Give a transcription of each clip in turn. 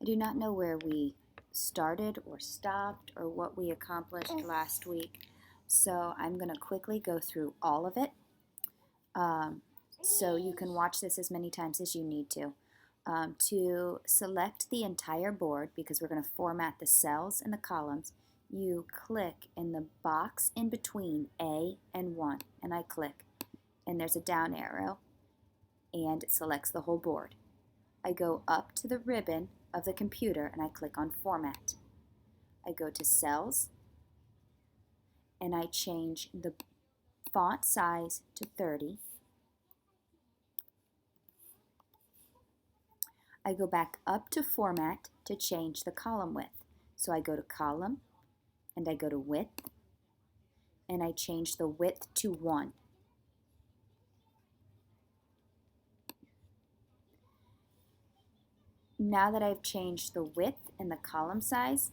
I do not know where we started or stopped or what we accomplished last week, so I'm going to quickly go through all of it. So you can watch this as many times as you need to. To select the entire board, because we're going to format the cells and the columns, you click in the box in between A and 1, and I click, and there's a down arrow, and it selects the whole board. I go up to the ribbon of the computer and I click on Format. I go to Cells, and I change the font size to 30. I go back up to Format to change the column width. So I go to Column, and I go to Width, and I change the width to 1. Now that I've changed the width and the column size,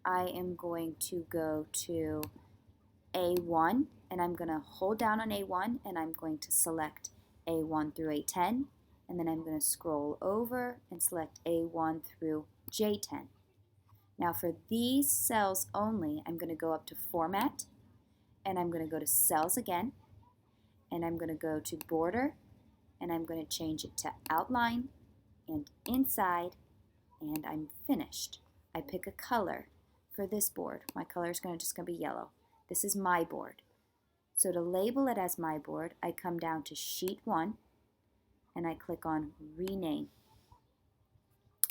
I am going to go to A1, and I'm going to hold down on A1, and I'm going to select A1 through A10, and then I'm going to scroll over and select A1 through J10. Now for these cells only, I'm going to go up to Format, and I'm going to go to Cells again, and I'm going to go to Border, and I'm going to change it to Outline and Inside, and I'm finished. I pick a color for this board. My color is just going to be yellow. This is my board. So to label it as my board, I come down to Sheet 1, and I click on Rename,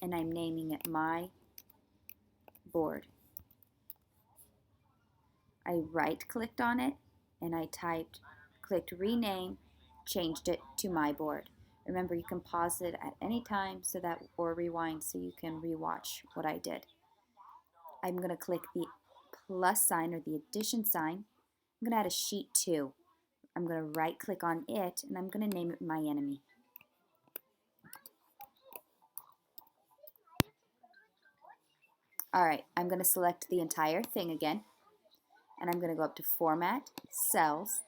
and I'm naming it my board. I right-clicked on it, and I clicked Rename, changed it to my board. Remember, you can pause it at any time or rewind so you can rewatch what I did. I'm going to click the plus sign or the addition sign. I'm going to add a Sheet 2. I'm going to right-click on it, and I'm going to name it My Enemy. Alright, I'm going to select the entire thing again, and I'm going to go up to Format, Cells,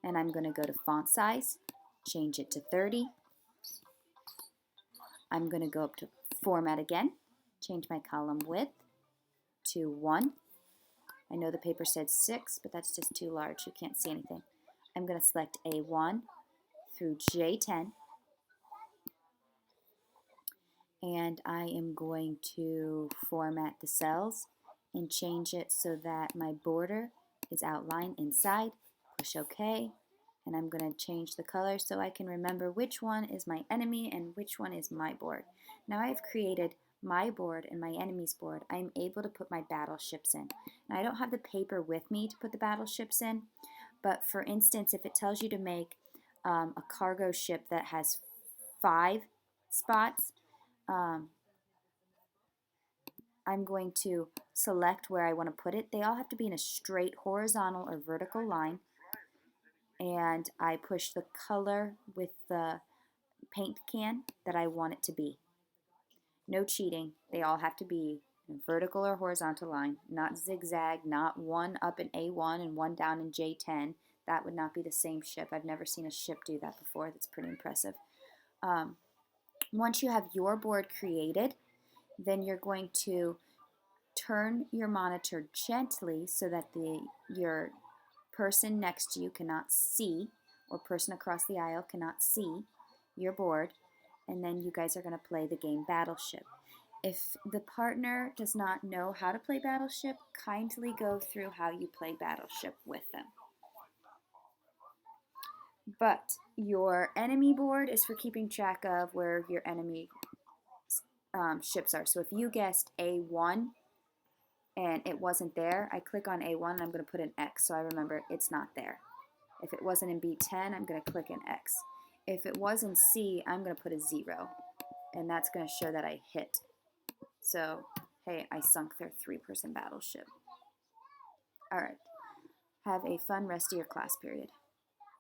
and I'm going to go to Font Size, change it to 30. I'm going to go up to Format again, change my column width to 1. I know the paper said 6, but that's just too large. You can't see anything. I'm going to select A1 through J10, and I am going to format the cells and change it so that my border is outlined inside. Push OK, and I'm going to change the color so I can remember which one is my enemy and which one is my board. Now I've created my board and my enemy's board. I'm able to put my battleships in. Now I don't have the paper with me to put the battleships in, but for instance, if it tells you to make a cargo ship that has 5 spots, I'm going to select where I want to put it. They all have to be in a straight horizontal or vertical line, and I push the color with the paint can that I want it to be. No cheating. They all have to be in a vertical or horizontal line, not zigzag, not one up in A1 and one down in J10. That would not be the same ship. I've never seen a ship do that before. That's pretty impressive. Once you have your board created, then you're going to turn your monitor gently so that your person next to you cannot see, or person across the aisle cannot see your board, and then you guys are going to play the game Battleship. If the partner does not know how to play Battleship, kindly go through how you play Battleship with them. But your enemy board is for keeping track of where your enemy ships are. So if you guessed A1 and it wasn't there, I click on A1 and I'm going to put an X so I remember it's not there. If it wasn't in B10, I'm going to click an X. If it was in C, I'm going to put a 0, and that's going to show that I hit. So, hey, I sunk their 3-person battleship. All right. Have a fun rest of your class period.